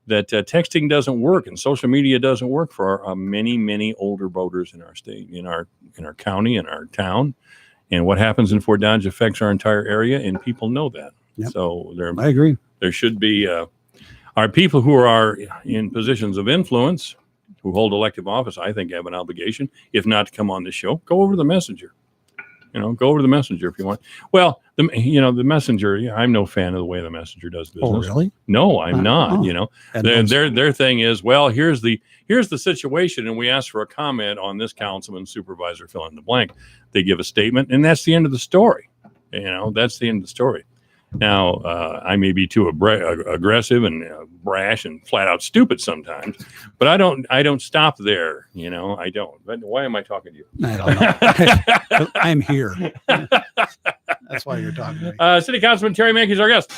that texting doesn't work and social media doesn't work for many older boaters in our state, in our county, in our town. And what happens in Fort Dodge affects our entire area, and people know that. Yep. So I agree. There should be our people who are in positions of influence, who hold elective office, I think have an obligation, if not to come on the show, go over the messenger. Go over the messenger if you want. Well, the messenger, I'm no fan of the way the messenger does business. Oh, really? No, I'm not. Their thing is, well, here's the situation, and we ask for a comment on this councilman, supervisor, fill in the blank. They give a statement, and that's the end of the story. That's the end of the story. Now, I may be too aggressive and brash and flat out stupid sometimes, but I don't stop there. I don't. But why am I talking to you? I don't know. I'm here. That's why you're talking to me. City Councilman Terry Mankey is our guest.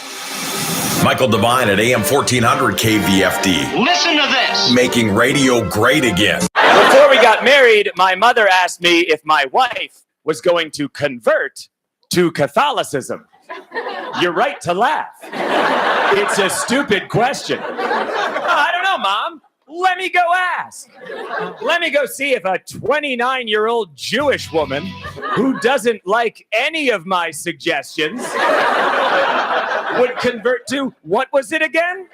Michael Devine at AM 1400 KVFD. Listen to this. Making radio great again. Before we got married, my mother asked me if my wife was going to convert to Catholicism. You're right to laugh. It's a stupid question. I don't know, Mom. Let me go ask. Let me go see if a 29-year-old Jewish woman who doesn't like any of my suggestions would convert to, what was it again?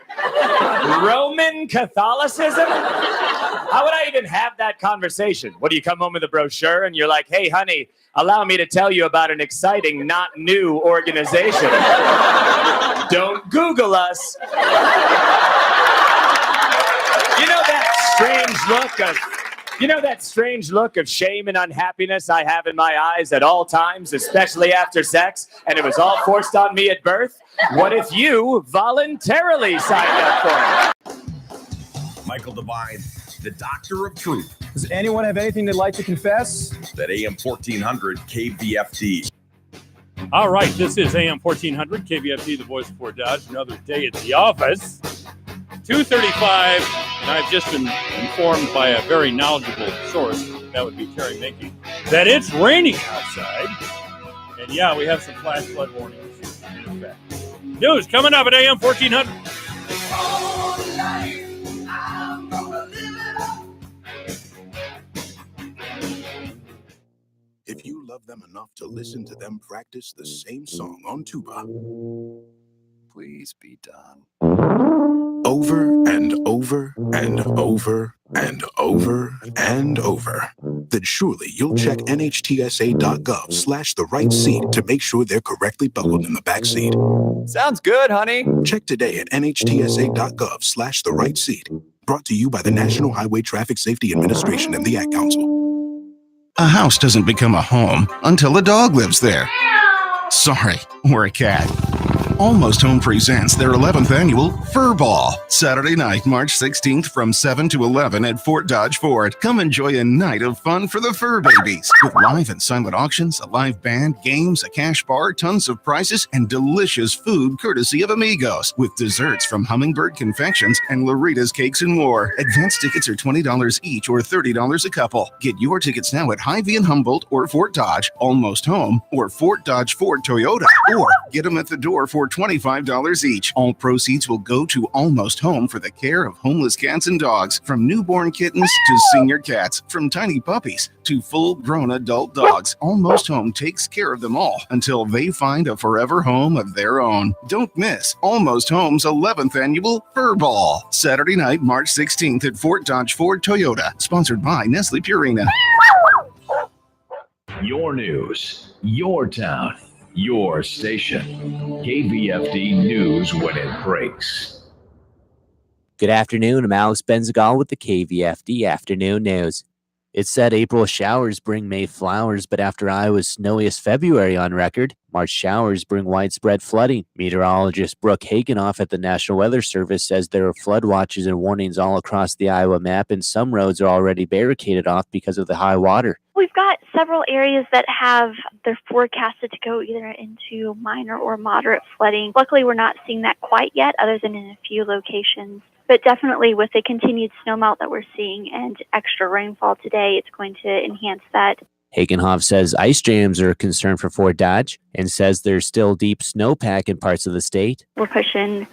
Roman Catholicism? How would I even have that conversation? What, do you come home with a brochure and you're like, hey, honey, allow me to tell you about an exciting, not new organization. Don't Google us. You know that strange look of shame and unhappiness I have in my eyes at all times, especially after sex, and it was all forced on me at birth? What if you voluntarily signed up for it? Michael Devine, the Doctor of Truth. Does anyone have anything they'd like to confess? At AM 1400 KVFD. All right, this is AM 1400 KVFD, the voice of Fort Dodge. Another day at the office. 2:35, and I've just been informed by a very knowledgeable source, that would be Terry Mankey, that it's raining outside. And yeah, we have some flash flood warnings in effect. News coming up at AM 1400. If you love them enough to listen to them practice the same song on tuba, please be done. Over and over and over and over and over, then surely you'll check NHTSA.gov/the right seat to make sure they're correctly buckled in the back seat. Sounds good, honey. Check today at NHTSA.gov/the right seat. Brought to you by the National Highway Traffic Safety Administration and the Ad Council. A house doesn't become a home until a dog lives there. Sorry, we're a cat. Almost Home presents their 11th annual Fur Ball, Saturday night, March 16th from 7 to 11 at Fort Dodge Ford. Come enjoy a night of fun for the fur babies with live and silent auctions, a live band, games, a cash bar, tons of prizes, and delicious food courtesy of Amigos with desserts from Hummingbird Confections and Lorita's Cakes and More. Advance tickets are $20 each or $30 a couple. Get your tickets now at Hy-Vee and Humboldt or Fort Dodge, Almost Home, or Fort Dodge Ford Toyota, or get them at the door for $25 each. All proceeds will go to Almost Home for the care of homeless cats and dogs, from newborn kittens to senior cats, from tiny puppies to full-grown adult dogs. Almost Home takes care of them all until they find a forever home of their own. Don't miss Almost Home's 11th annual Fur Ball, Saturday night, March 16th at Fort Dodge Ford Toyota, sponsored by Nestle Purina. Your news, your town, your station. KVFD News when it breaks. Good afternoon. I'm Alex Benzagal with the KVFD Afternoon News. It said April showers bring May flowers, but after Iowa's snowiest February on record, March showers bring widespread flooding. Meteorologist Brooke Hagenoff at the National Weather Service says there are flood watches and warnings all across the Iowa map, and some roads are already barricaded off because of the high water. We've got several areas that they're forecasted to go either into minor or moderate flooding. Luckily, we're not seeing that quite yet, other than in a few locations. But definitely with the continued snowmelt that we're seeing and extra rainfall today, it's going to enhance that. Hagenoff says ice jams are a concern for Fort Dodge and says there's still deep snowpack in parts of the state. We're pushing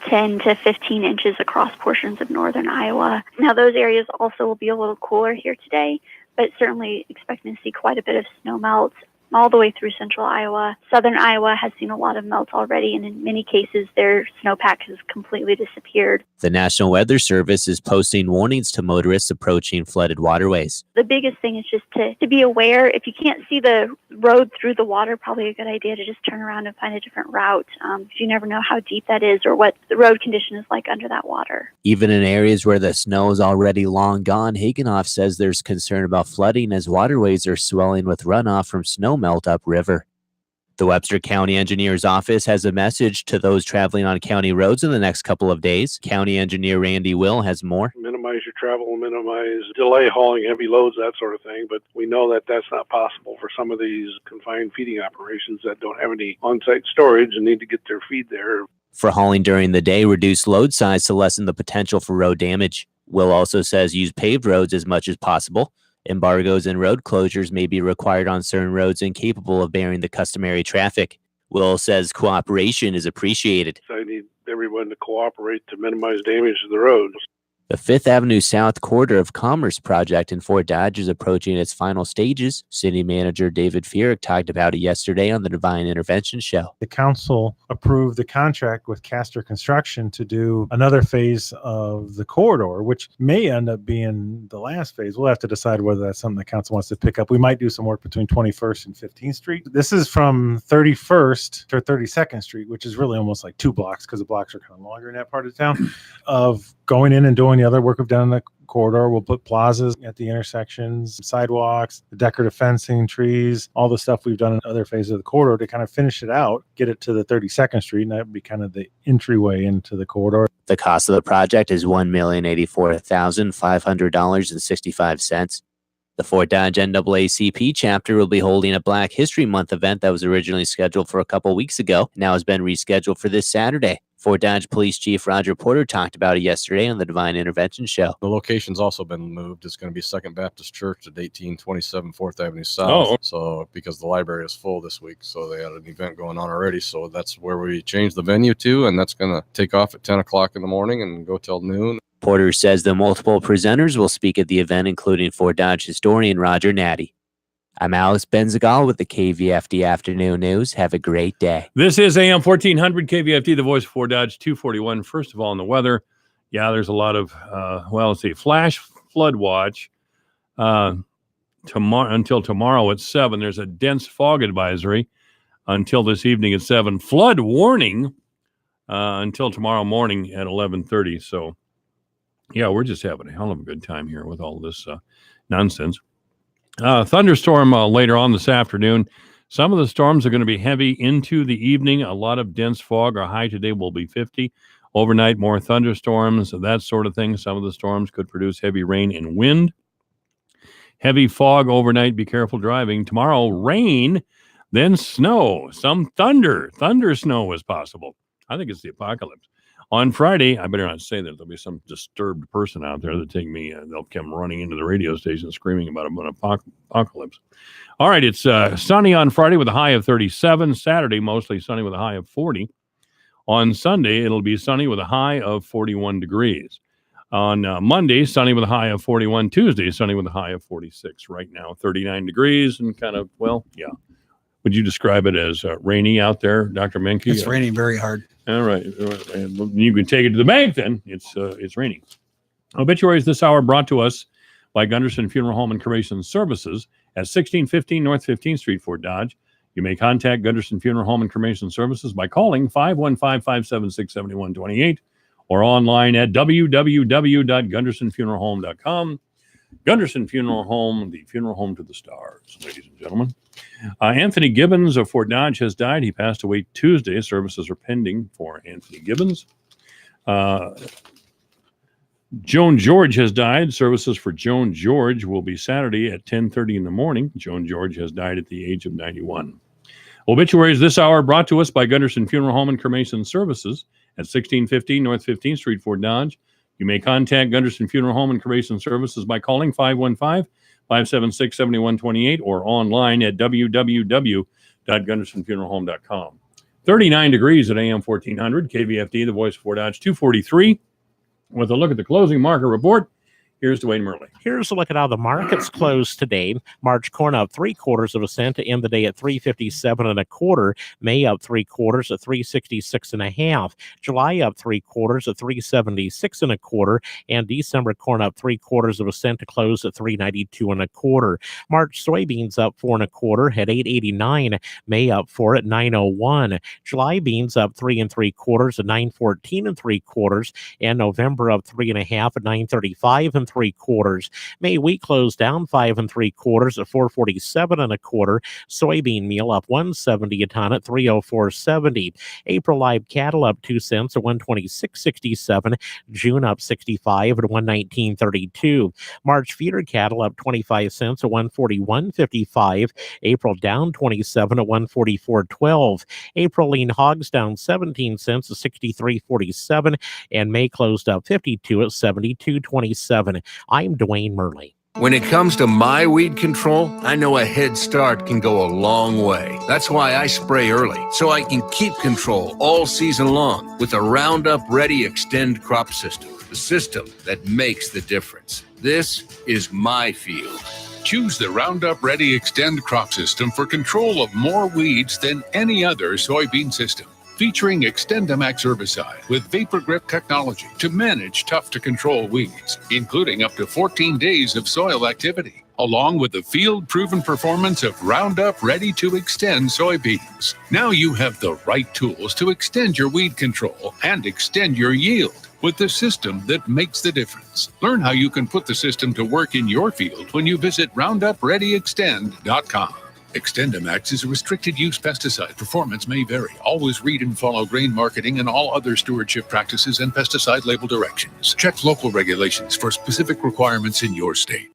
10 to 15 inches across portions of northern Iowa. Now, those areas also will be a little cooler here today, but certainly expecting to see quite a bit of snow melt all the way through central Iowa. Southern Iowa has seen a lot of melt already, and in many cases, their snowpack has completely disappeared. The National Weather Service is posting warnings to motorists approaching flooded waterways. The biggest thing is just to be aware. If you can't see the road through the water, probably a good idea to just turn around and find a different route. You never know how deep that is or what the road condition is like under that water. Even in areas where the snow is already long gone, Hagenoff says there's concern about flooding as waterways are swelling with runoff from snow melt upriver. The Webster County Engineer's Office has a message to those traveling on county roads in the next couple of days. County Engineer Randy Will has more. Minimize your travel, minimize delay hauling heavy loads, that sort of thing. But we know that that's not possible for some of these confined feeding operations that don't have any on-site storage and need to get their feed there. For hauling during the day, reduce load size to lessen the potential for road damage. Will also says use paved roads as much as possible. Embargoes and road closures may be required on certain roads incapable of bearing the customary traffic. Will says cooperation is appreciated. So I need everyone to cooperate to minimize damage to the roads. The 5th Avenue South Corridor of Commerce project in Fort Dodge is approaching its final stages. City Manager David Fierick talked about it yesterday on the Divine Intervention Show. The council approved the contract with Castor Construction to do another phase of the corridor, which may end up being the last phase. We'll have to decide whether that's something the council wants to pick up. We might do some work between 21st and 15th Street. This is from 31st to 32nd Street, which is really almost like 2 blocks because the blocks are kind of longer in that part of town, of going in and doing the other work we've done in the corridor. We'll put plazas at the intersections, sidewalks, the decorative fencing, trees, all the stuff we've done in other phases of the corridor to kind of finish it out, get it to the 32nd Street, and that would be kind of the entryway into the corridor. The cost of the project is $1,084,500.65. The Fort Dodge NAACP chapter will be holding a Black History Month event that was originally scheduled for a couple weeks ago, now has been rescheduled for this Saturday. Fort Dodge Police Chief Roger Porter talked about it yesterday on the Divine Intervention Show. The location's also been moved. It's going to be Second Baptist Church at 1827 4th Avenue South. So because the library is full this week, so they had an event going on already. So that's where we changed the venue to, and that's going to take off at 10 o'clock in the morning and go till noon. Porter says the multiple presenters will speak at the event, including Fort Dodge historian Roger Natty. I'm Alex Benzagal with the KVFD Afternoon News. Have a great day. This is AM 1400 KVFD, the voice of Fort Dodge 241. First of all, on the weather, there's a lot of, flash flood watch until tomorrow at 7. There's a dense fog advisory until this evening at 7. Flood warning until tomorrow morning at 11:30. So, we're just having a hell of a good time here with all this nonsense. Thunderstorm later on this afternoon. Some of the storms are going to be heavy into the evening. A lot of dense fog. Our high today will be 50. Overnight, more thunderstorms, that sort of thing. Some of the storms could produce heavy rain and wind. Heavy fog overnight. Be careful driving. Tomorrow, rain, then snow. Some thunder. Thunder snow is possible. I think it's the apocalypse. On Friday, I better not say that. There'll be some disturbed person out there that take me. They'll come running into the radio station screaming about an apocalypse. All right, it's sunny on Friday with a high of 37. Saturday, mostly sunny with a high of 40. On Sunday, it'll be sunny with a high of 41 degrees. On Monday, sunny with a high of 41. Tuesday, sunny with a high of 46. Right now, 39 degrees and kind of, Would you describe it as rainy out there, Dr. Menke? It's raining very hard. All right. You can take it to the bank then. It's raining. Obituaries this hour brought to us by Gunderson Funeral Home and Cremation Services at 1615 North 15th Street, Fort Dodge. You may contact Gunderson Funeral Home and Cremation Services by calling 515-576-7128 or online at www.gundersonfuneralhome.com. Gunderson Funeral Home, the funeral home to the stars, ladies and gentlemen. Anthony Gibbons of Fort Dodge has died. He passed away Tuesday. Services are pending for Anthony Gibbons. Joan George has died. Services for Joan George will be Saturday at 10:30 in the morning. Joan George has died at the age of 91. Obituaries this hour brought to us by Gunderson Funeral Home and Cremation Services at 1615 North 15th Street, Fort Dodge. You may contact Gunderson Funeral Home and Cremation Services by calling 515-576-7128 or online at www.gundersonfuneralhome.com. 39 degrees at AM 1400. KVFD, the voice of Fort Dodge. 243. With a look at the closing market report, here's Dwayne Murley. Here's a look at how the markets closed today. March corn up 3/4 cent to end the day at 357 1/4. May up 3/4 at 366 1/2. July up 3/4 at 376 1/4. And December corn up 3/4 cent to close at 392 1/4. March soybeans up 4 1/4 at 889. May up 4 at 901. July beans up 3 3/4 at 914 3/4. And November up 3 1/2 at 935 3/4. May wheat closed down 5 3/4 at 447 1/4. Soybean meal up 170 a ton at 304.70. April live cattle up 2 cents at 126.67. June up 65 at 119.32. March feeder cattle up 25 cents at 141.55. April down 27 at 144.12. April lean hogs down 17 cents at 63.47. And May closed up 52 at 72.27. I'm Dwayne Murley. When it comes to my weed control, I know a head start can go a long way. That's why I spray early, so I can keep control all season long with the Roundup Ready Extend crop system, the system that makes the difference. This is my field. Choose the Roundup Ready Extend crop system for control of more weeds than any other soybean system. Featuring XtendiMax herbicide with Vapor Grip technology to manage tough-to-control weeds, including up to 14 days of soil activity, along with the field-proven performance of Roundup Ready to Extend soybeans. Now you have the right tools to extend your weed control and extend your yield with the system that makes the difference. Learn how you can put the system to work in your field when you visit RoundupReadyExtend.com. XtendiMax is a restricted-use pesticide. Performance may vary. Always read and follow grain marketing and all other stewardship practices and pesticide label directions. Check local regulations for specific requirements in your state.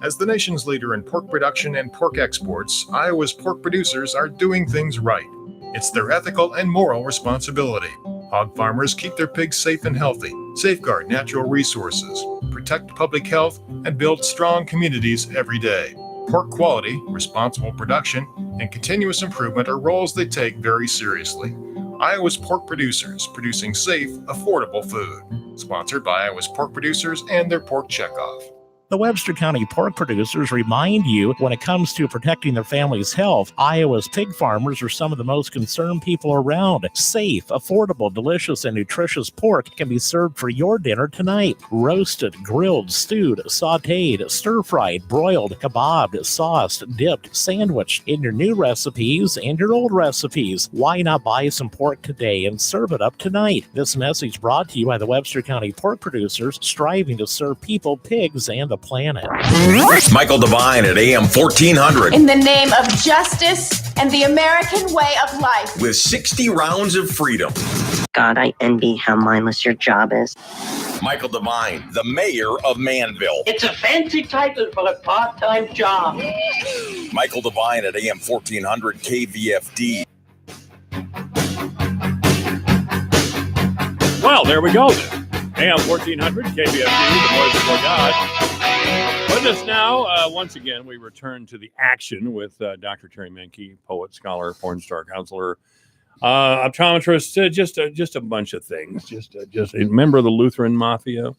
As the nation's leader in pork production and pork exports, Iowa's pork producers are doing things right. It's their ethical and moral responsibility. Hog farmers keep their pigs safe and healthy, safeguard natural resources, protect public health, and build strong communities every day. Pork quality, responsible production, and continuous improvement are roles they take very seriously. Iowa's pork producers, producing safe, affordable food. Sponsored by Iowa's pork producers and their pork checkoff. The Webster County pork producers remind you when it comes to protecting their family's health, Iowa's pig farmers are some of the most concerned people around. Safe, affordable, delicious, and nutritious pork can be served for your dinner tonight. Roasted, grilled, stewed, sauteed, stir-fried, broiled, kebabbed, sauced, dipped, sandwiched in your new recipes and your old recipes. Why not buy some pork today and serve it up tonight? This message brought to you by the Webster County pork producers, striving to serve people, pigs, and the planet. Michael Devine at AM 1400. In the name of justice and the American way of life. With 60 rounds of freedom. God, I envy how mindless your job is. Michael Devine, the mayor of Manville. It's a fancy title for a part-time job. Michael Devine at AM 1400 KVFD. Well, there we go. AM 1400 KVFD, the voice of Fort Dodge. With us now, once again, we return to the action with Dr. Terry Menke, poet, scholar, porn star counselor, optometrist, just a bunch of things. Just a member of the Lutheran Mafia.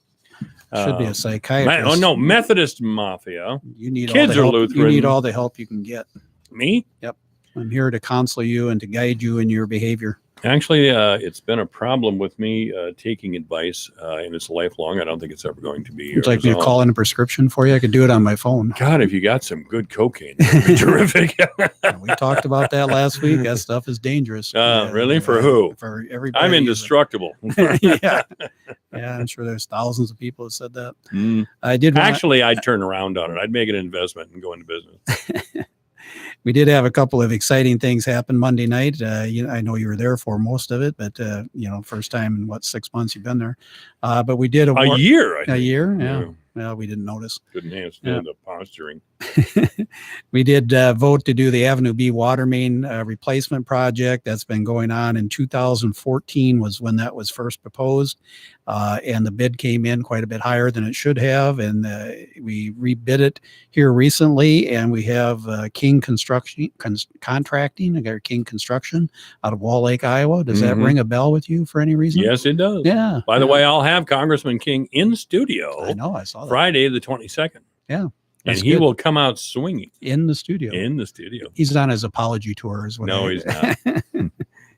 Should be a psychiatrist. Methodist Mafia. You need Kids all the are help. Lutheran. You need all the help you can get. Me? Yep. I'm here to counsel you and to guide you in your behavior. Actually, it's been a problem with me taking advice, and it's lifelong. I don't think it's ever going to be. Would you like me to call in a prescription for you? I could do it on my phone. God, if you got some good cocaine, that'd be terrific. We talked about that last week. That stuff is dangerous. Really? For who? For everybody. I'm indestructible. Yeah. Yeah, I'm sure there's thousands of people who said that. I did. Actually, I'd turn around on it. I'd make an investment and go into business. We did have a couple of exciting things happen Monday night. I know you were there for most of it, but first time in 6 months you've been there. But we did a year. A year, yeah. Well, we didn't notice. Couldn't handstand the posturing. We did vote to do the Avenue B water main replacement project. That's been going on in 2014 was when that was first proposed. and the bid came in quite a bit higher than it should have, and we rebid it here recently, and we have King Contracting, King Construction out of Wall Lake, Iowa. Does that ring a bell with you for any reason? Yes, it does. Yeah. By the way, I'll have Congressman King in studio. I know, I saw that. Friday the 22nd. Yeah. And he will come out swinging. In the studio. In the studio. He's on his apology tour as well. No, he's not.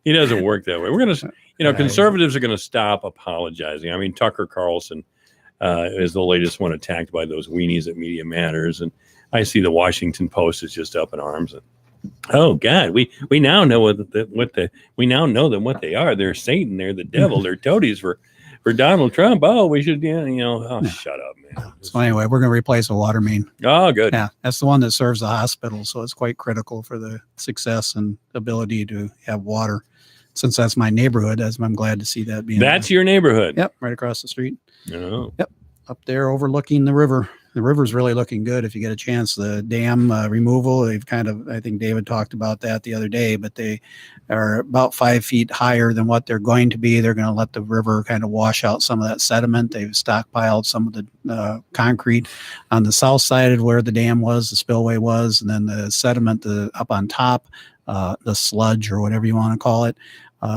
He doesn't work that way. We're going to, conservatives are going to stop apologizing. I mean, Tucker Carlson is the latest one attacked by those weenies at Media Matters. And I see the Washington Post is just up in arms. And, oh God, we now know what they are. They're Satan. They're the devil. They're toadies for Donald Trump. Oh, we should, shut up, man. So anyway, we're going to replace a water main. Oh, good. Yeah, that's the one that serves the hospital. So it's quite critical for the success and ability to have water. Since that's my neighborhood, I'm glad to see that being. That's your neighborhood. Yep, right across the street. Oh. Yep, up there overlooking the river. The river's really looking good if you get a chance. The dam removal, they've I think David talked about that the other day, but they are about 5 feet higher than what they're going to be. They're going to let the river kind of wash out some of that sediment. They've stockpiled some of the concrete on the south side of where the dam was, the spillway was, and then the sediment up on top, the sludge or whatever you want to call it,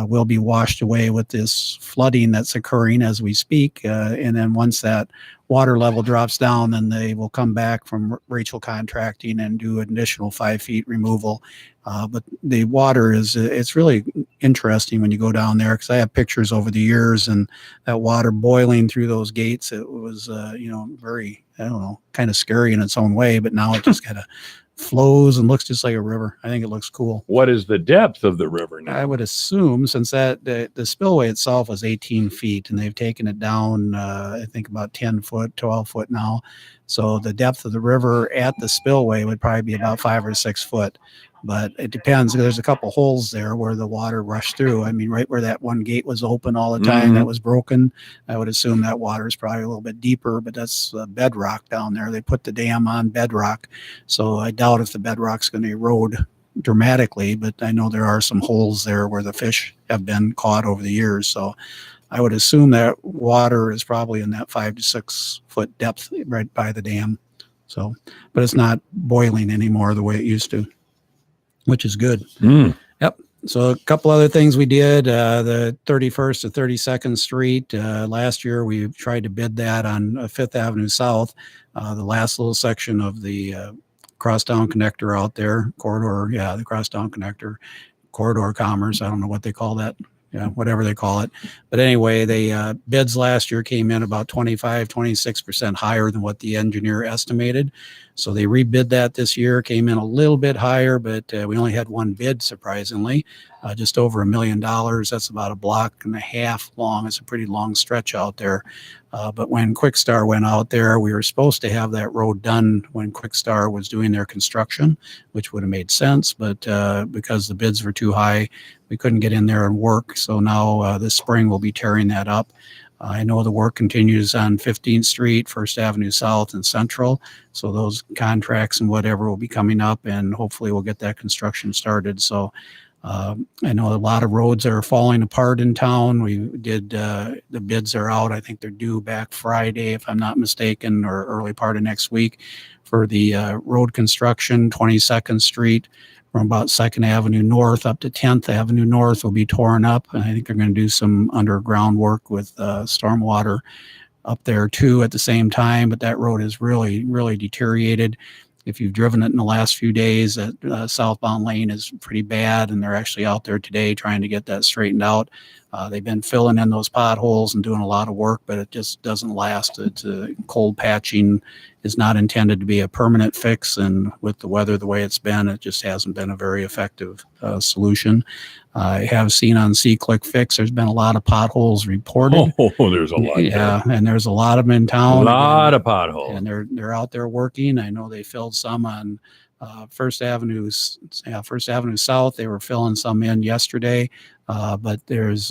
will be washed away with this flooding that's occurring as we speak. And then once that water level drops down, then they will come back from Rachel Contracting and do an additional 5 feet removal. But the water it's really interesting when you go down there, because I have pictures over the years and that water boiling through those gates. It was, very, kind of scary in its own way, but now it just kind of flows and looks just like a river. I think it looks cool. What is the depth of the river now? I would assume, since the spillway itself was 18 feet and they've taken it down, I think about 10 foot, 12 foot now. So the depth of the river at the spillway would probably be about 5 or 6 foot. But it depends. There's a couple holes there where the water rushed through. I mean, right where that one gate was open all the time, that was broken. I would assume that water is probably a little bit deeper, but that's bedrock down there. They put the dam on bedrock. So I doubt if the bedrock's going to erode dramatically, but I know there are some holes there where the fish have been caught over the years. So I would assume that water is probably in that 5 to 6 foot depth right by the dam. So, but it's not boiling anymore the way it used to, which is good. Yep. So a couple other things we did, the 31st to 32nd Street. Last year, we tried to bid that on Fifth Avenue South, the last little section of the crosstown connector out there, corridor. Yeah, the crosstown connector, corridor commerce. I don't know what they call that. Yeah, whatever they call it. But anyway, they bids last year came in about 26% higher than what the engineer estimated. So they rebid that this year, came in a little bit higher, but we only had one bid, surprisingly, just over $1 million. That's about a block and a half long. It's a pretty long stretch out there. But when Quickstar went out there, we were supposed to have that road done when Quickstar was doing their construction, which would have made sense. But because the bids were too high, we couldn't get in there and work. So now this spring we'll be tearing that up. I know the work continues on 15th Street, First Avenue South, and Central. So those contracts and whatever will be coming up, and hopefully we'll get that construction started. So I know a lot of roads are falling apart in town. We did, the bids are out. I think they're due back Friday, if I'm not mistaken, or early part of next week for the road construction. 22nd Street from about 2nd Avenue North up to 10th Avenue North will be torn up. And I think they're going to do some underground work with stormwater up there too at the same time. But that road is really, really deteriorated. If you've driven it in the last few days, that southbound lane is pretty bad, and they're actually out there today trying to get that straightened out. They've been filling in those potholes and doing a lot of work, but it just doesn't last. It's cold patching is not intended to be a permanent fix, and with the weather the way it's been, it just hasn't been a very effective solution. I have seen on C-Click Fix, there's been a lot of potholes reported. Oh, there's a lot. Yeah, and there's a lot of them in town. A lot of potholes. And they're out there working. I know they filled some on First Avenue South. They were filling some in yesterday, but there's